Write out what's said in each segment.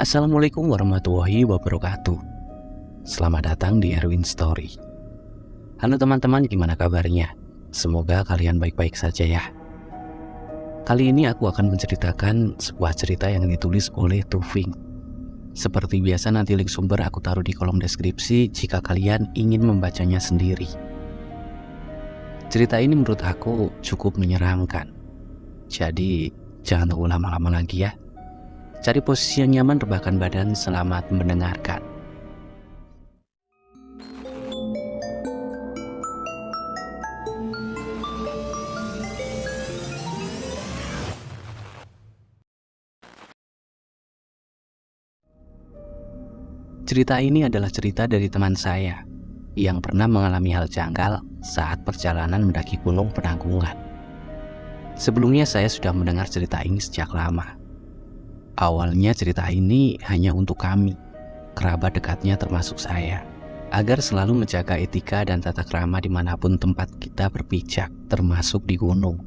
Assalamualaikum warahmatullahi wabarakatuh. Selamat datang di Erwin Story. Halo teman-teman, gimana kabarnya? Semoga kalian baik-baik saja ya. Kali ini aku akan menceritakan sebuah cerita yang ditulis oleh Tufing. Seperti biasa, nanti link sumber aku taruh di kolom deskripsi jika kalian ingin membacanya sendiri. Cerita ini menurut aku cukup menyeramkan. Jadi jangan tunggu lama-lama lagi ya. Cari posisi yang nyaman, rebahkan badan, selamat mendengarkan. Cerita ini adalah cerita dari teman saya yang pernah mengalami hal janggal saat perjalanan mendaki Gunung Penanggungan. Sebelumnya saya sudah mendengar cerita ini sejak lama. Awalnya cerita ini hanya untuk kami, kerabat dekatnya termasuk saya, agar selalu menjaga etika dan tata krama dimanapun tempat kita berpijak, termasuk di gunung.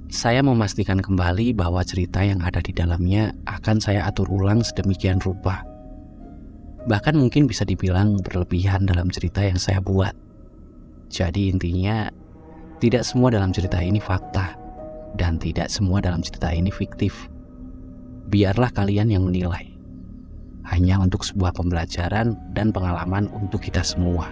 Saya memastikan kembali bahwa cerita yang ada di dalamnya akan saya atur ulang sedemikian rupa. Bahkan mungkin bisa dibilang berlebihan dalam cerita yang saya buat. Jadi intinya, tidak semua dalam cerita ini fakta, dan tidak semua dalam cerita ini fiktif. Biarlah kalian yang menilai. Hanya untuk sebuah pembelajaran dan pengalaman untuk kita semua.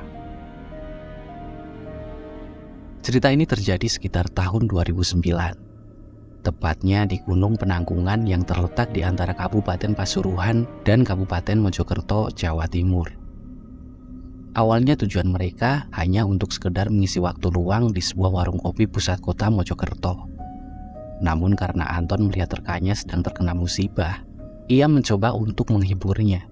Cerita ini terjadi sekitar tahun 2009. Tepatnya di Gunung Penanggungan yang terletak di antara Kabupaten Pasuruan dan Kabupaten Mojokerto, Jawa Timur. Awalnya tujuan mereka hanya untuk sekedar mengisi waktu luang di sebuah warung kopi pusat kota Mojokerto. Namun karena Anton melihat rekannya sedang terkena musibah, ia mencoba untuk menghiburnya.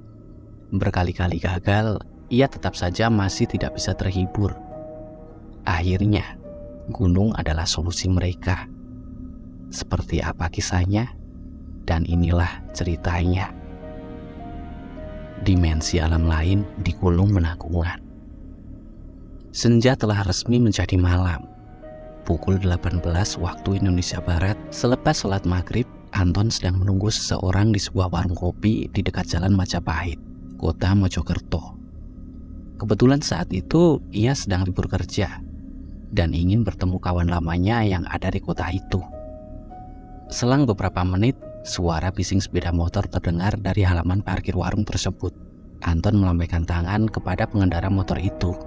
Berkali-kali gagal, ia tetap saja masih tidak bisa terhibur. Akhirnya, gunung adalah solusi mereka. Seperti apa kisahnya? Dan inilah ceritanya. Dimensi alam lain di Gunung Penanggungan. Senja telah resmi menjadi malam. Pukul 18 waktu Indonesia Barat, selepas sholat maghrib, Anton sedang menunggu seseorang di sebuah warung kopi di dekat Jalan Majapahit, kota Mojokerto. Kebetulan saat itu ia sedang libur kerja dan ingin bertemu kawan lamanya yang ada di kota itu. Selang beberapa menit, suara bising sepeda motor terdengar dari halaman parkir warung tersebut. Anton melambaikan tangan kepada pengendara motor itu.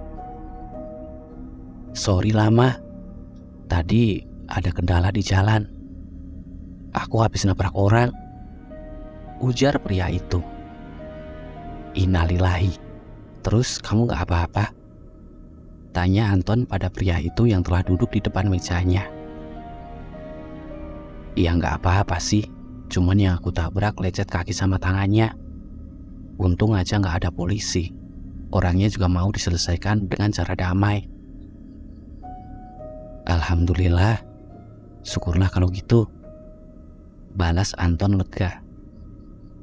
"Sorry lama, tadi ada kendala di jalan. Aku habis nabrak orang," ujar pria itu. "Innalillahi, terus kamu gak apa-apa?" tanya Anton pada pria itu yang telah duduk di depan mejanya. "Ya gak apa-apa sih, cuman yang aku tabrak lecet kaki sama tangannya. Untung aja gak ada polisi. Orangnya juga mau diselesaikan dengan cara damai." "Alhamdulillah, syukurlah kalau gitu," balas Anton lega.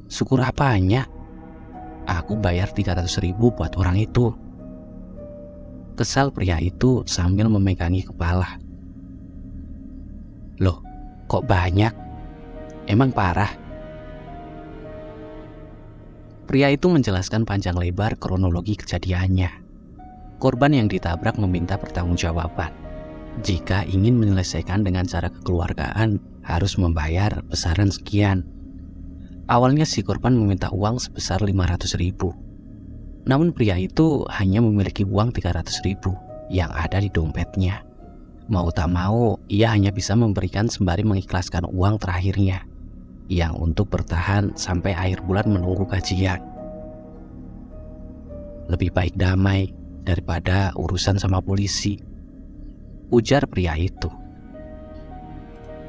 "Syukur apanya? Aku bayar 300.000 buat orang itu," kesal pria itu sambil memegangi kepala. "Loh, kok banyak? Emang parah?" Pria itu menjelaskan panjang lebar kronologi kejadiannya. Korban yang ditabrak meminta pertanggungjawaban. Jika ingin menyelesaikan dengan cara kekeluargaan, harus membayar besaran sekian. Awalnya si korban meminta uang sebesar 500.000. Namun pria itu hanya memiliki uang 300.000 yang ada di dompetnya. Mau tak mau, ia hanya bisa memberikan sembari mengikhlaskan uang terakhirnya, yang untuk bertahan sampai akhir bulan menunggu gajian. "Lebih baik damai daripada urusan sama polisi," ujar pria itu.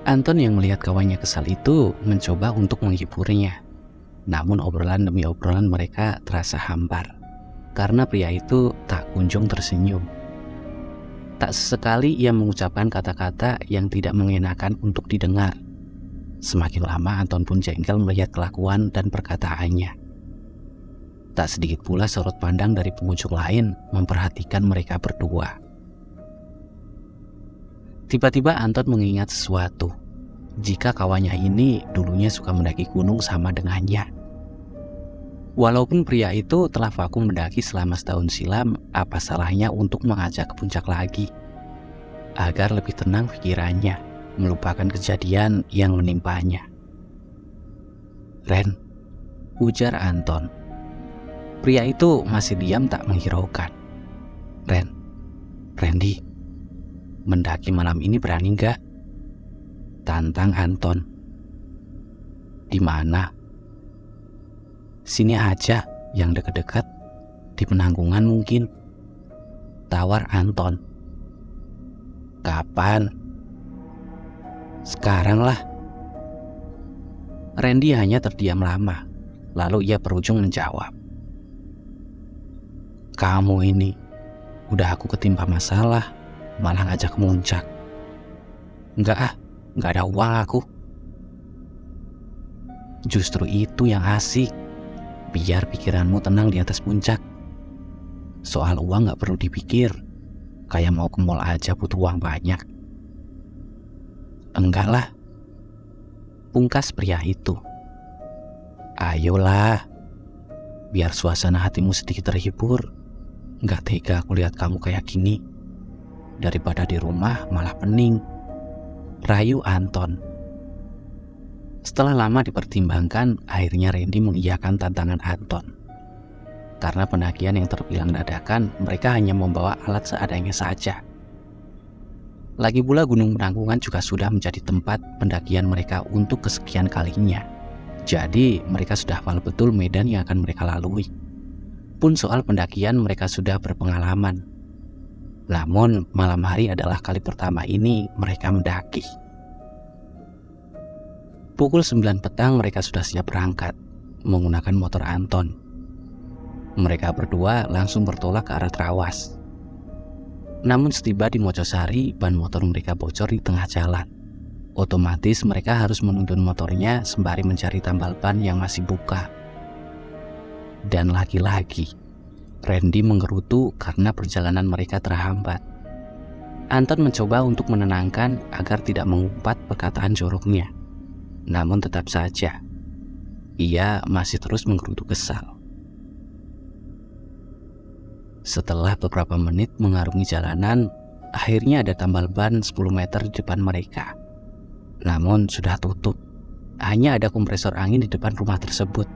Anton yang melihat kawannya kesal itu mencoba untuk menghiburnya. Namun obrolan demi obrolan mereka terasa hambar, karena pria itu tak kunjung tersenyum. Tak sesekali ia mengucapkan kata-kata yang tidak mengenakan untuk didengar. Semakin lama Anton pun jengkel melihat kelakuan dan perkataannya. Tak sedikit pula sorot pandang dari pengunjung lain memperhatikan mereka berdua. Tiba-tiba Anton mengingat sesuatu. jika kawannya ini dulunya suka mendaki gunung sama dengannya. Walaupun pria itu telah vakum mendaki selama setahun silam, apa salahnya untuk mengajak ke puncak lagi, agar lebih tenang pikirannya, melupakan kejadian yang menimpanya. "Ren," ujar Anton. Pria itu masih diam tak menghiraukan. "Randy, mendaki malam ini berani nggak?" tantang Anton. "Di mana?" "Sini aja, yang dekat-dekat, di Penanggungan mungkin," tawar Anton. "Kapan?" "Sekarang lah." Randy hanya terdiam lama, lalu ia berujung menjawab, "Kamu ini, udah aku ketimpa masalah, malah ngajak ke muncak." Nggak ada uang aku." "Justru itu yang asik, biar pikiranmu tenang di atas puncak. Soal uang gak perlu dipikir, kayak mau ke mall aja butuh uang banyak." "Enggak lah," pungkas pria itu. "Ayolah, biar suasana hatimu sedikit terhibur. Gak tega aku lihat kamu kayak gini. Daripada di rumah malah pening," rayu Anton. Setelah lama dipertimbangkan, akhirnya Randy mengiyakan tantangan Anton. Karena pendakian yang terbilang dadakan, mereka hanya membawa alat seadanya saja. Lagi pula Gunung Penanggungan juga sudah menjadi tempat pendakian mereka untuk kesekian kalinya. Jadi mereka sudah hafal betul medan yang akan mereka lalui. Pun soal pendakian mereka sudah berpengalaman. Namun malam hari adalah kali pertama ini mereka mendaki. Pukul 9 petang mereka sudah siap berangkat menggunakan motor Anton. Mereka berdua langsung bertolak ke arah Trawas. Namun setiba di Mojosari, ban motor mereka bocor di tengah jalan. Otomatis mereka harus menuntun motornya sembari mencari tambal ban yang masih buka. Dan lagi-lagi, Randy menggerutu karena perjalanan mereka terhambat. Anton mencoba untuk menenangkan agar tidak mengumpat perkataan joroknya. Namun tetap saja, ia masih terus menggerutu kesal. Setelah beberapa menit mengarungi jalanan, akhirnya ada tambal ban 10 meter di depan mereka. Namun sudah tutup, hanya ada kompresor angin di depan rumah tersebut.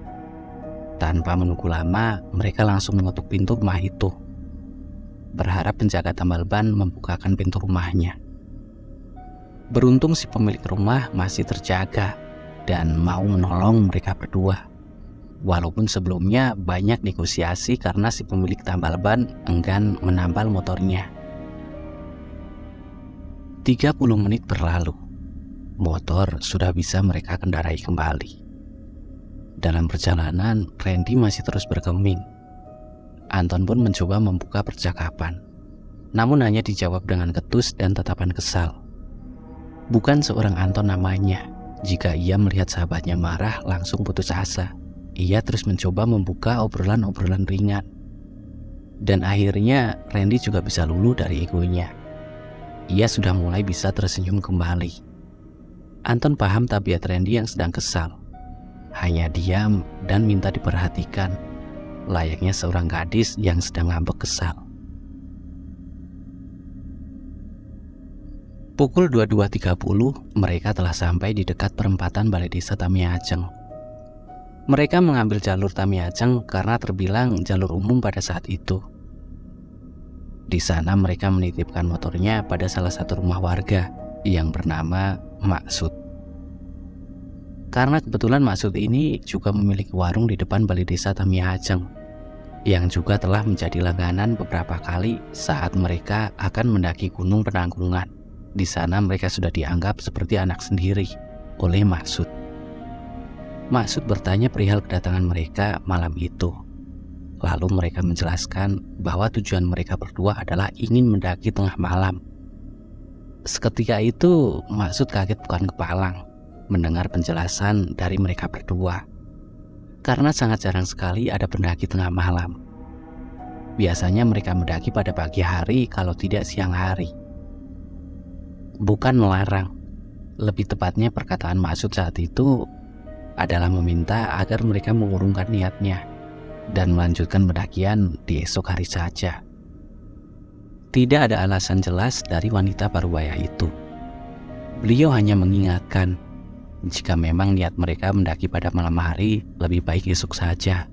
Tanpa menunggu lama, mereka langsung mengetuk pintu rumah itu, berharap penjaga tambal ban membukakan pintu rumahnya. Beruntung si pemilik rumah masih terjaga dan mau menolong mereka berdua. Walaupun sebelumnya banyak negosiasi karena si pemilik tambal ban enggan menambal motornya. 30 menit berlalu, motor sudah bisa mereka kendarai kembali. Dalam perjalanan, Randy masih terus bergeming. Anton pun mencoba membuka percakapan, namun hanya dijawab dengan ketus dan tatapan kesal. Bukan seorang Anton namanya. Jika ia melihat sahabatnya marah, langsung putus asa. Ia terus mencoba membuka obrolan-obrolan ringan. Dan akhirnya Randy juga bisa luluh dari egonya. Ia sudah mulai bisa tersenyum kembali. Anton paham tabiat Randy yang sedang kesal. Hanya diam dan minta diperhatikan, layaknya seorang gadis yang sedang ngambek kesal. Pukul 22.30, mereka telah sampai di dekat perempatan Balai Desa Tamiajeng. Mereka mengambil jalur Tamiajeng karena terbilang jalur umum pada saat itu. Di sana mereka menitipkan motornya pada salah satu rumah warga yang bernama Maksud. Karena kebetulan Maksud ini juga memiliki warung di depan Balai Desa Tamiajeng, yang juga telah menjadi langganan beberapa kali saat mereka akan mendaki Gunung Penanggungan. Di sana mereka sudah dianggap seperti anak sendiri oleh Maksud. Maksud bertanya perihal kedatangan mereka malam itu. Lalu mereka menjelaskan bahwa tujuan mereka berdua adalah ingin mendaki tengah malam. Seketika itu Maksud kaget bukan kepalang mendengar penjelasan dari mereka berdua. Karena sangat jarang sekali ada pendaki tengah malam. Biasanya mereka mendaki pada pagi hari kalau tidak siang hari. Bukan melarang, Lebih tepatnya perkataan Maksud saat itu adalah meminta agar mereka mengurungkan niatnya dan melanjutkan pendakian di esok hari saja. Tidak ada alasan jelas dari wanita parubaya itu. Beliau hanya mengingatkan jika memang niat mereka mendaki pada malam hari, lebih baik esok saja.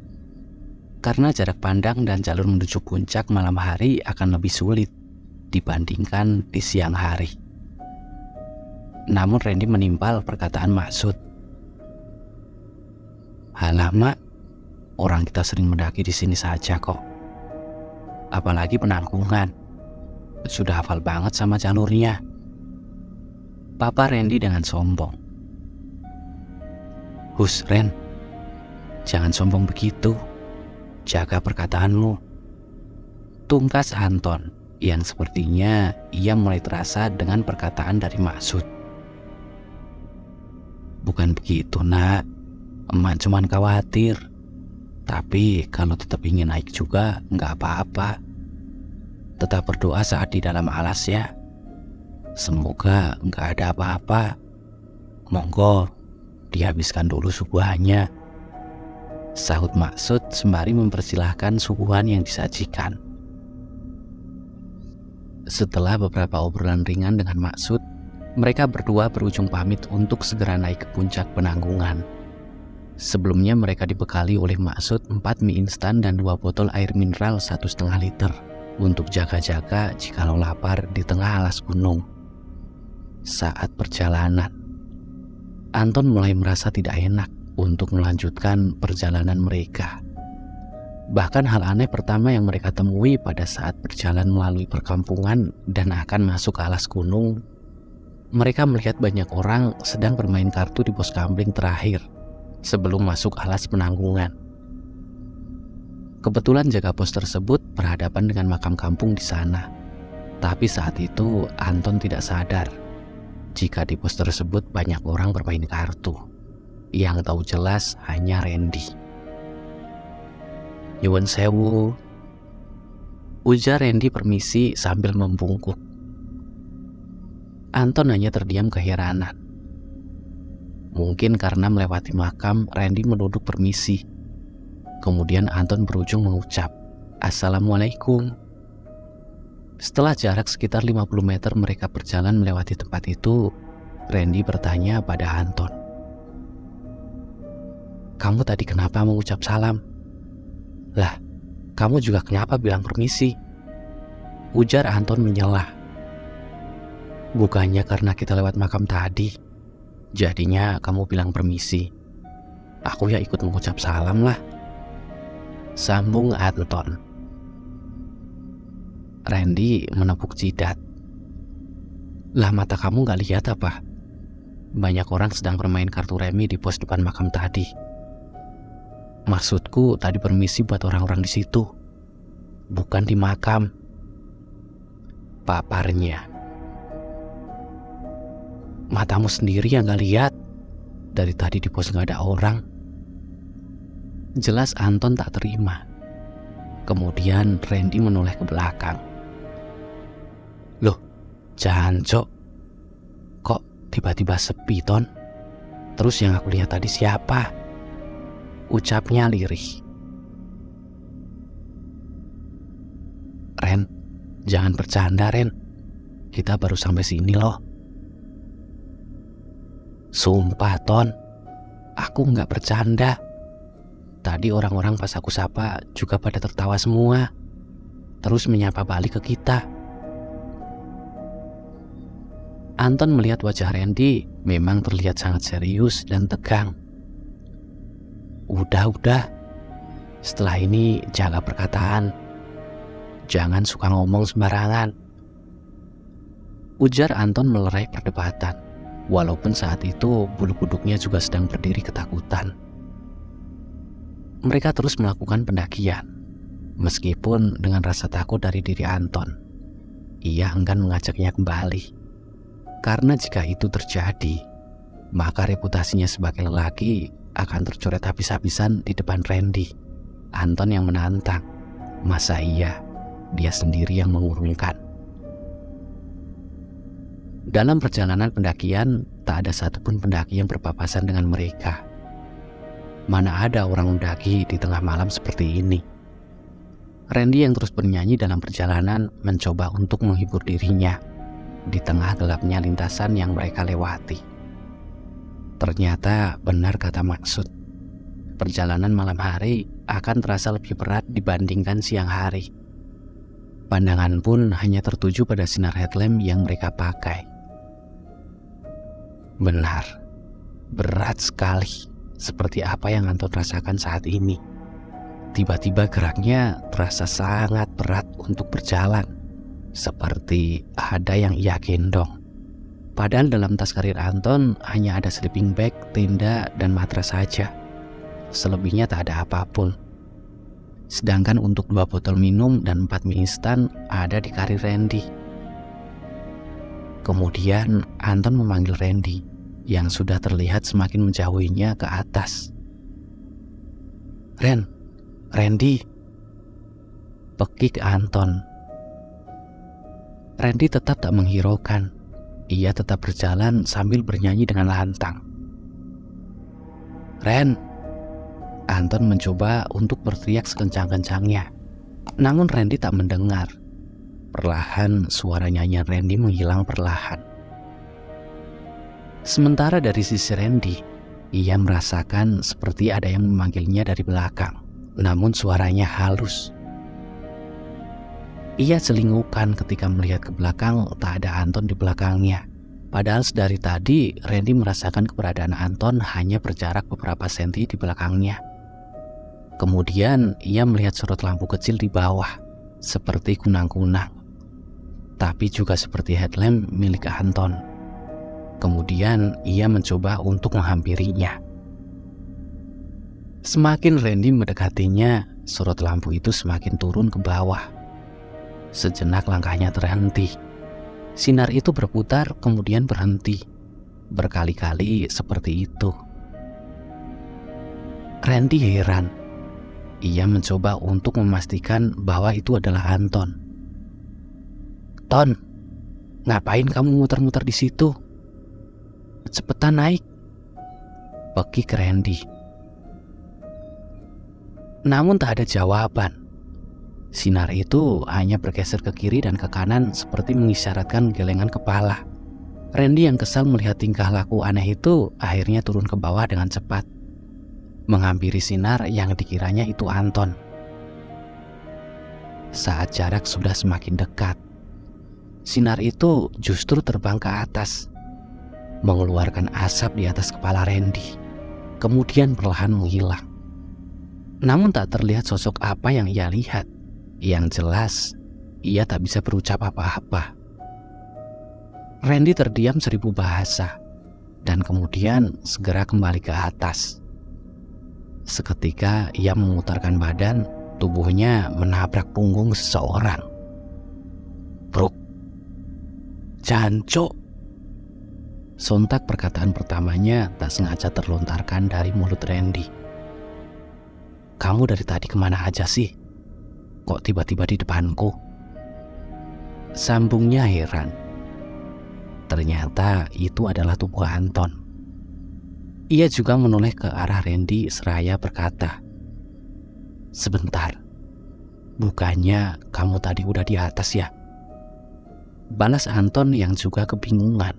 Karena jarak pandang dan jalur menuju puncak malam hari akan lebih sulit dibandingkan di siang hari. Namun Randy menimpal perkataan Maksud. "Halah Mak, orang kita sering mendaki di sini saja kok. Apalagi penanggungan, sudah hafal banget sama jalurnya," papa Randy dengan sombong. "Hus Ren, jangan sombong begitu. Jaga perkataanmu," tungkas Anton yang sepertinya ia mulai terasa dengan perkataan dari Maksud. "Bukan begitu nak, emak cuman khawatir. Tapi kalau tetap ingin naik juga nggak apa-apa. Tetap berdoa saat di dalam alas ya. Semoga nggak ada apa-apa. Monggo dihabiskan dulu suguhannya," sahut Maksud sembari mempersilahkan suguhan yang disajikan. Setelah beberapa obrolan ringan dengan Maksud, mereka berdua berujung pamit untuk segera naik ke puncak penanggungan. Sebelumnya mereka dibekali oleh Maksud 4 mie instan dan 2 botol air mineral 1,5 liter untuk jaga-jaga jikalau lapar di tengah alas gunung. Saat perjalanan, Anton mulai merasa tidak enak untuk melanjutkan perjalanan mereka. Bahkan hal aneh pertama yang mereka temui pada saat berjalan melalui perkampungan dan akan masuk ke alas gunung, mereka melihat banyak orang sedang bermain kartu di pos kamling terakhir sebelum masuk alas penanggungan. Kebetulan jaga pos tersebut berhadapan dengan makam kampung di sana. Tapi saat itu Anton tidak sadar jika di pos tersebut banyak orang bermain kartu. Yang tahu jelas hanya Randy. "Nyuwun sewu," ujar Randy permisi sambil membungkuk. Anton hanya terdiam keheranan. Mungkin karena melewati makam, Randy menunduk permisi. Kemudian Anton berujung mengucap, "Assalamualaikum." Setelah jarak sekitar 50 meter mereka berjalan melewati tempat itu, Randy bertanya pada Anton, "Kamu tadi kenapa mengucap salam?" "Lah, kamu juga kenapa bilang permisi?" ujar Anton menyelah. "Bukannya karena kita lewat makam tadi, jadinya kamu bilang permisi. Aku ya ikut mengucap salam lah," sambung Anton. Randy menepuk jidat. "Lah mata kamu gak lihat apa? Banyak orang sedang bermain kartu remi di pos depan makam tadi. Maksudku tadi permisi buat orang-orang di situ, bukan di makam," paparnya. "Matamu sendiri yang gak lihat. Dari tadi di pos gak ada orang," jelas Anton tak terima. Kemudian Randy menoleh ke belakang. "Loh, jancok. Kok tiba-tiba sepi, Ton? Terus yang aku lihat tadi siapa?" ucapnya lirih. "Ren, jangan bercanda Ren. Kita baru sampai sini loh." "Sumpah Ton, aku gak bercanda. Tadi orang-orang pas aku sapa juga pada tertawa semua, terus menyapa balik ke kita." Anton melihat wajah Randy memang terlihat sangat serius dan tegang. Udah, setelah ini jaga perkataan. Jangan suka ngomong sembarangan," ujar Anton melerai perdebatan. Walaupun saat itu bulu kuduknya juga sedang berdiri ketakutan. Mereka terus melakukan pendakian, meskipun dengan rasa takut dari diri Anton. Ia enggan mengajaknya kembali, karena jika itu terjadi, maka reputasinya sebagai lelaki akan tercoret habis-habisan di depan Randy. Anton yang menantang, masa iya dia sendiri yang mengurungkan? Dalam perjalanan pendakian, tak ada satupun pendaki yang berpapasan dengan mereka. Mana ada orang mendaki di tengah malam seperti ini. Randy yang terus bernyanyi dalam perjalanan mencoba untuk menghibur dirinya di tengah gelapnya lintasan yang mereka lewati. Ternyata benar kata Maksud. Perjalanan malam hari akan terasa lebih berat dibandingkan siang hari. Pandangan pun hanya tertuju pada sinar headlamp yang mereka pakai. Benar, berat sekali, seperti apa yang Anton rasakan saat ini. Tiba-tiba geraknya terasa sangat berat untuk berjalan, seperti ada yang ia gendong. Padahal dalam tas karir Anton hanya ada sleeping bag, tenda, dan matras saja. Selebihnya tak ada apapun. Sedangkan untuk 2 botol minum dan 4 mie instan ada di karir Randy. Kemudian Anton memanggil Randy yang sudah terlihat semakin menjauhinya ke atas. Randy, pekik Anton. Randy tetap tak menghiraukan. Ia tetap berjalan sambil bernyanyi dengan lantang. Anton mencoba untuk berteriak sekencang-kencangnya. Namun Randy tak mendengar. Perlahan suara nyanyian Randy menghilang perlahan. Sementara dari sisi Randy, ia merasakan seperti ada yang memanggilnya dari belakang. Namun suaranya halus. Ia selingukan ketika melihat ke belakang tak ada Anton di belakangnya. Padahal sedari tadi Randy merasakan keberadaan Anton hanya berjarak beberapa senti di belakangnya. Kemudian ia melihat sorot lampu kecil di bawah, seperti kunang-kunang. Tapi juga seperti headlamp milik Anton. Kemudian ia mencoba untuk menghampirinya. Semakin Randy mendekatinya, sorot lampu itu semakin turun ke bawah. Sejenak langkahnya terhenti. Sinar itu berputar kemudian berhenti. Berkali-kali seperti itu. Randy heran. Ia mencoba untuk memastikan bahwa itu adalah Anton. "Ton, ngapain kamu muter-muter di situ? Cepetan naik," pekik Randy. Namun tak ada jawaban. Sinar itu hanya bergeser ke kiri dan ke kanan seperti mengisyaratkan gelengan kepala. Randy yang kesal melihat tingkah laku aneh itu akhirnya turun ke bawah dengan cepat, menghampiri sinar yang dikiranya itu Anton. Saat jarak sudah semakin dekat, sinar itu justru terbang ke atas, mengeluarkan asap di atas kepala Randy, kemudian perlahan menghilang. Namun tak terlihat sosok apa yang ia lihat. Yang jelas, ia tak bisa berucap apa-apa. Randy terdiam 1000 bahasa, dan kemudian segera kembali ke atas. Seketika ia memutarkan badan, tubuhnya menabrak punggung seseorang. "Bruk, jancuk!" Sontak perkataan pertamanya tak sengaja terlontarkan dari mulut Randy. "Kamu dari tadi kemana aja sih? Kok tiba-tiba di depanku?" Sambungnya heran. Ternyata itu adalah tubuh Anton. Ia juga menoleh ke arah Randy seraya berkata, "Sebentar, bukannya kamu tadi udah di atas ya?" Balas Anton yang juga kebingungan.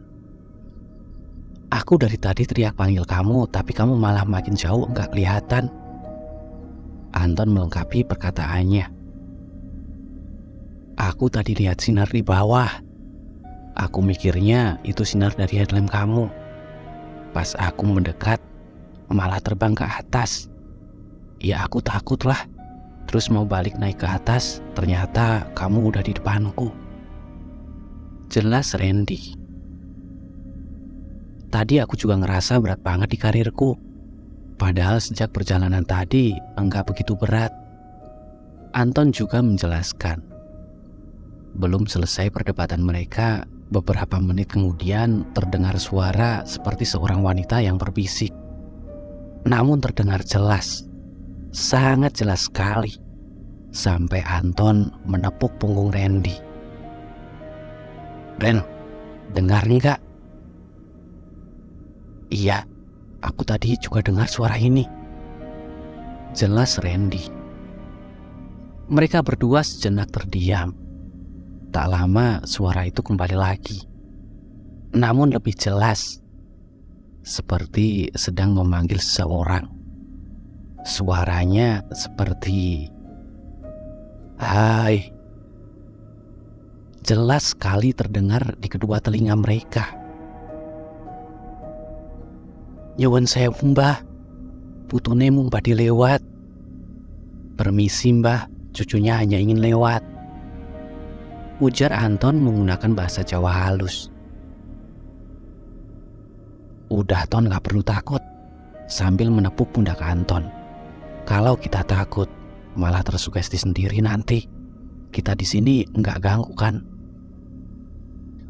"Aku dari tadi teriak panggil kamu, tapi kamu malah makin jauh nggak kelihatan." Anton melengkapi perkataannya. "Aku tadi lihat sinar di bawah. Aku mikirnya itu sinar dari headlamp kamu. Pas aku mendekat, malah terbang ke atas. Ya aku takut lah. Terus mau balik naik ke atas, ternyata kamu udah di depanku." Jelas Randy. "Tadi aku juga ngerasa berat banget di karirku. Padahal sejak perjalanan tadi enggak begitu berat." Anton juga menjelaskan. Belum selesai perdebatan mereka, beberapa menit kemudian terdengar suara seperti seorang wanita yang berbisik. Namun terdengar jelas, sangat jelas sekali, sampai Anton menepuk punggung Randy. Dengar nggak? Iya, aku tadi juga dengar suara ini. Jelas Randy. Mereka berdua sejenak terdiam. Tak lama suara itu kembali lagi. Namun lebih jelas. Seperti sedang memanggil seseorang. Suaranya seperti, "Hai." Jelas sekali terdengar di kedua telinga mereka. "Nyuwun sewu mbah, putune mung badhe lewat." "Permisi mbah, cucunya hanya ingin lewat," ujar Anton menggunakan bahasa Jawa halus. "Udah Ton, gak perlu takut," sambil menepuk pundak Anton. "Kalau kita takut, malah tersugesti sendiri nanti. Kita di sini nggak ganggu kan?"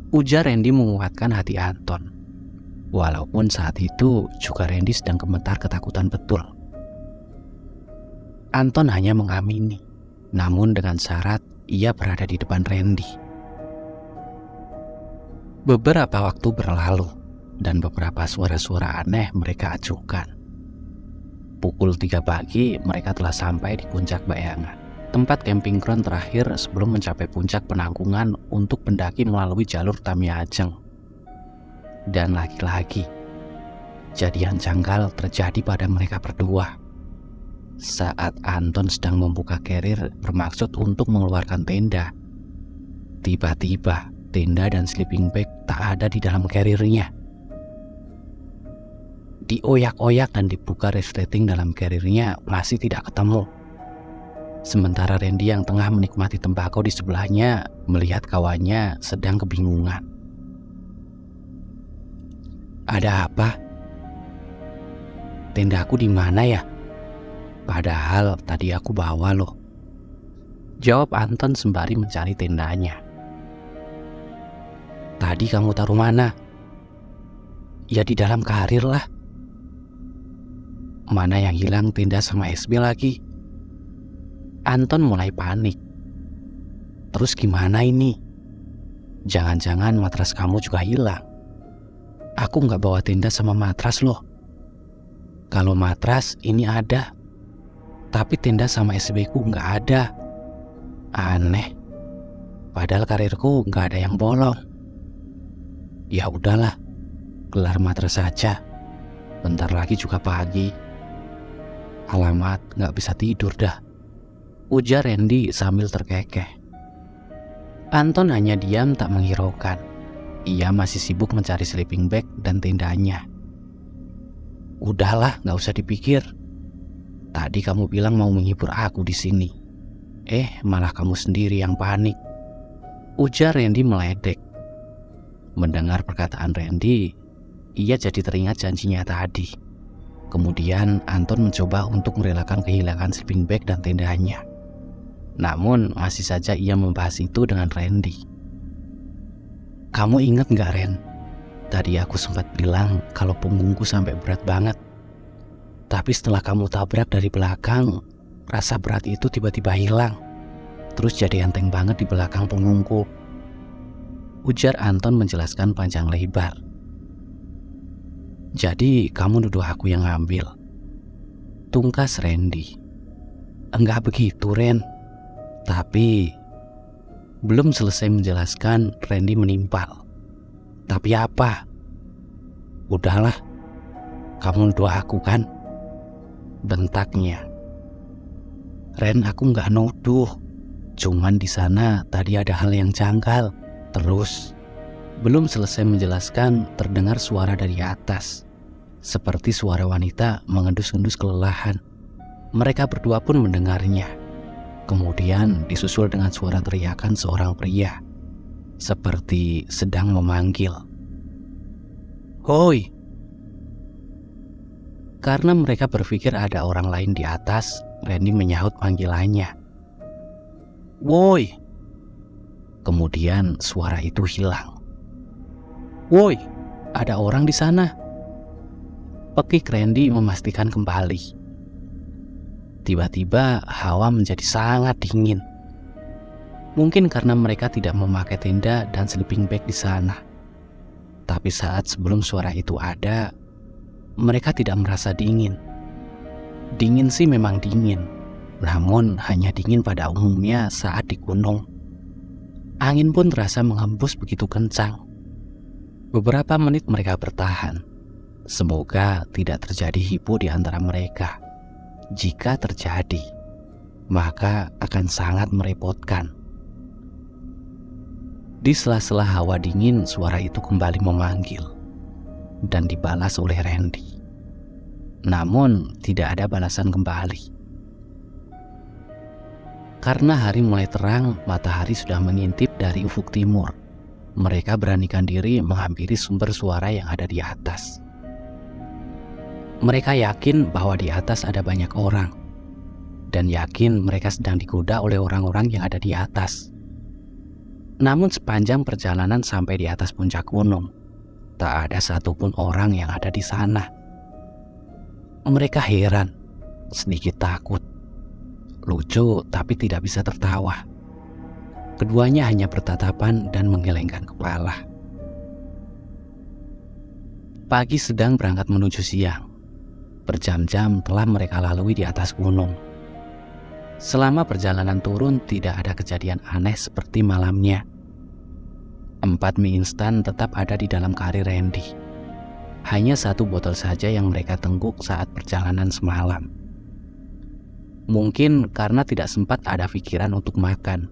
Ujar Randy menguatkan hati Anton. Walaupun saat itu juga Randy sedang gemetar ketakutan betul. Anton hanya mengamini, namun dengan syarat ia berada di depan Randy. Beberapa waktu berlalu dan beberapa suara-suara aneh mereka acuhkan. Pukul 3 pagi mereka telah sampai di Puncak Bayangan, tempat camping ground terakhir sebelum mencapai puncak Penanggungan untuk pendaki melalui jalur Tamiya Ajeng. Dan lagi-lagi, kejadian janggal terjadi pada mereka berdua. Saat Anton sedang membuka carrier bermaksud untuk mengeluarkan tenda, tiba-tiba tenda dan sleeping bag tak ada di dalam carriernya. Dioyak-oyak dan dibuka resleting dalam carriernya masih tidak ketemu. Sementara Randy yang tengah menikmati tembakau di sebelahnya melihat kawannya sedang kebingungan. "Ada apa? Tendaku di mana ya? Padahal tadi aku bawa loh," jawab Anton sembari mencari tendanya. "Tadi kamu taruh mana?" "Ya di dalam karir lah." "Mana yang hilang tenda sama SB lagi?" Anton mulai panik. "Terus gimana ini? Jangan-jangan matras kamu juga hilang?" "Aku nggak bawa tenda sama matras loh. Kalau matras ini ada, tapi tenda sama SB ku nggak ada. Aneh. Padahal karirku nggak ada yang bolong." "Ya udahlah, gelar matras saja. Bentar lagi juga pagi. Alamat, nggak bisa tidur dah," ujar Randy sambil terkekeh. Anton hanya diam tak menghiraukan. Ia masih sibuk mencari sleeping bag dan tendanya. "Udahlah, nggak usah dipikir. Tadi kamu bilang mau menghibur aku di sini. Malah kamu sendiri yang panik," ujar Randy meledek. Mendengar perkataan Randy, ia jadi teringat janjinya tadi. Kemudian Anton mencoba untuk merelakan kehilangan sleeping bag dan tendanya. Namun masih saja ia membahas itu dengan Randy. "Kamu ingat gak Ren? Tadi aku sempat bilang kalau punggungku sampai berat banget. Tapi setelah kamu tabrak dari belakang, rasa berat itu tiba-tiba hilang. Terus jadi enteng banget di belakang punggungku," ujar Anton menjelaskan panjang lebar. "Jadi kamu nuduh aku yang ngambil?" tungkas Randy. "Enggak begitu Ren. Tapi..." Belum selesai menjelaskan, Randy menimpal. "Tapi apa?" "Udahlah, kamu nuduh aku kan?" bentaknya. "Ren, aku nggak nuduh. Cuman di sana tadi ada hal yang janggal." Terus, belum selesai menjelaskan, terdengar suara dari atas, seperti suara wanita mengendus-endus kelelahan. Mereka berdua pun mendengarnya. Kemudian disusul dengan suara teriakan seorang pria, seperti sedang memanggil, "Hoi!" Karena mereka berpikir ada orang lain di atas, Randy menyahut panggilannya, "Woi!" Kemudian suara itu hilang. "Woi, ada orang di sana," pekik Randy memastikan kembali. Tiba-tiba hawa menjadi sangat dingin. Mungkin karena mereka tidak memakai tenda dan sleeping bag di sana. Tapi saat sebelum suara itu ada, mereka tidak merasa dingin. Dingin sih memang dingin, namun hanya dingin pada umumnya saat di gunung. Angin pun terasa menghembus begitu kencang. Beberapa menit mereka bertahan. Semoga tidak terjadi hipo di antara mereka. Jika terjadi, maka akan sangat merepotkan. Di sela-sela hawa dingin, suara itu kembali memanggil dan dibalas oleh Randy. Namun tidak ada balasan kembali. Karena hari mulai terang, matahari sudah mengintip dari ufuk timur. Mereka beranikan diri menghampiri sumber suara yang ada di atas. Mereka yakin bahwa di atas ada banyak orang, dan yakin mereka sedang digoda oleh orang-orang yang ada di atas. Namun sepanjang perjalanan sampai di atas puncak gunung, tak ada satupun orang yang ada di sana. Mereka heran, sedikit takut, lucu tapi tidak bisa tertawa. Keduanya hanya bertatapan dan menggelengkan kepala. Pagi sedang berangkat menuju siang. Berjam-jam telah mereka lalui di atas gunung. Selama perjalanan turun tidak ada kejadian aneh seperti malamnya. 4 mie instan tetap ada di dalam karir Randy. Hanya 1 botol saja yang mereka tengguk saat perjalanan semalam. Mungkin karena tidak sempat ada pikiran untuk makan.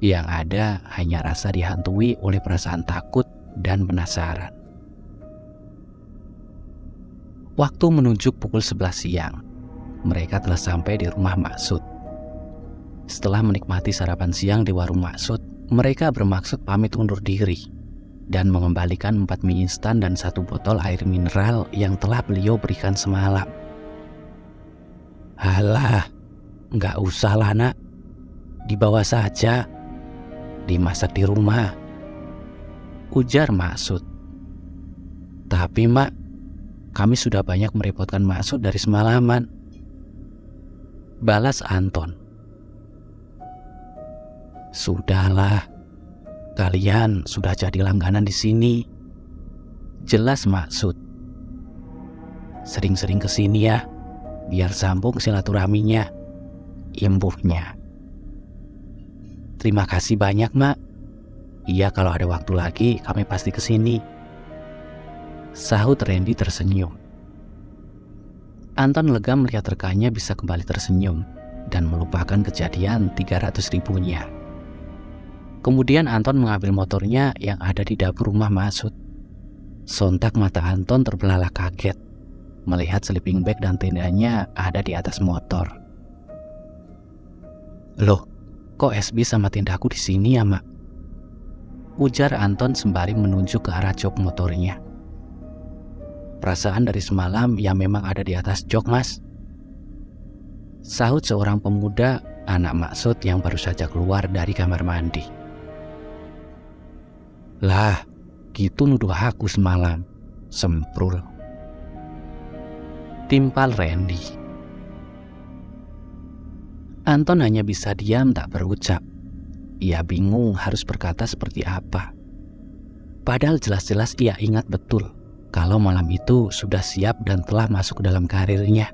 Yang ada hanya rasa dihantui oleh perasaan takut dan penasaran. Waktu menunjuk pukul 11 siang. Mereka telah sampai di rumah Maksud. Setelah menikmati sarapan siang di warung Maksud, mereka bermaksud pamit undur diri dan mengembalikan 4 mie instan dan 1 botol air mineral yang telah beliau berikan semalam. Halah, nggak usah lah nak, dibawa saja, dimasak di rumah, ujar Maksud. Tapi mak, kami sudah banyak merepotkan Maksud dari semalaman, balas Anton. Sudahlah, kalian sudah jadi langganan di sini, jelas Maksud. Sering-sering kesini ya, biar sambung silaturahminya, imbuhnya. Terima kasih banyak mak. Iya, kalau ada waktu lagi kami pasti kesini, sahut Randy tersenyum. Anton lega melihat rekannya bisa kembali tersenyum dan melupakan kejadian 300 ribunya. Kemudian Anton mengambil motornya yang ada di dapur rumah Maksud. Sontak mata Anton terbelalak kaget melihat sleeping bag dan tendanya ada di atas motor. Loh, kok SB sama tendaku di sini ya mak? Ujar Anton sembari menunjuk ke arah jok motornya. Perasaan dari semalam ya memang ada di atas jok mas, sahut seorang pemuda anak Maksud yang baru saja keluar dari kamar mandi. Lah, gitu nuduh aku semalam, semprul, timpal Randy. Anton hanya bisa diam tak berucap. Ia bingung harus berkata seperti apa. Padahal jelas-jelas ia ingat betul kalau malam itu sudah siap dan telah masuk ke dalam karirnya.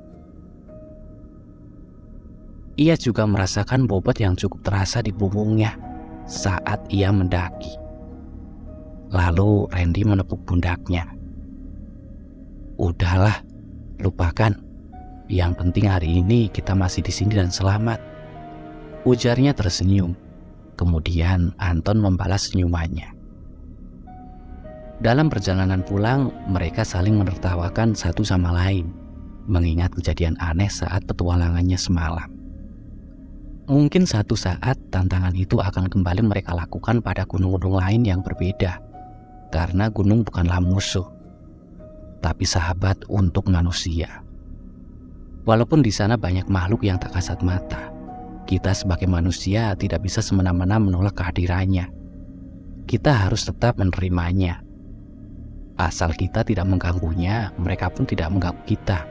Ia juga merasakan bobot yang cukup terasa di punggungnya saat ia mendaki. Lalu Randy menepuk pundaknya. Udahlah, lupakan. Yang penting hari ini kita masih di sini dan selamat, ujarnya tersenyum. Kemudian Anton membalas senyumannya. Dalam perjalanan pulang, mereka saling menertawakan satu sama lain, mengingat kejadian aneh saat petualangannya semalam. Mungkin satu saat tantangan itu akan kembali mereka lakukan pada gunung-gunung lain yang berbeda. Karena gunung bukanlah musuh, tapi sahabat untuk manusia. Walaupun di sana banyak makhluk yang tak kasat mata, kita sebagai manusia tidak bisa semena-mena menolak kehadirannya. Kita harus tetap menerimanya. Asal kita tidak mengganggunya, mereka pun tidak mengganggu kita.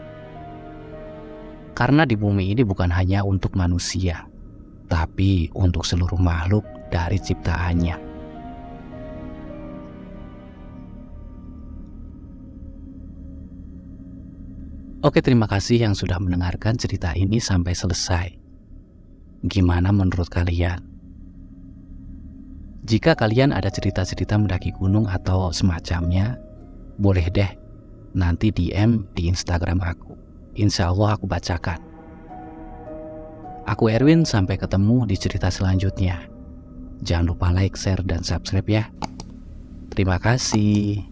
Karena di bumi ini bukan hanya untuk manusia, tapi untuk seluruh makhluk dari ciptaannya. Oke, terima kasih yang sudah mendengarkan cerita ini sampai selesai. Gimana menurut kalian? Jika kalian ada cerita-cerita mendaki gunung atau semacamnya, boleh deh nanti DM di Instagram aku. Insya Allah aku bacakan. Aku Erwin, sampai ketemu di cerita selanjutnya. Jangan lupa like, share, dan subscribe ya. Terima kasih.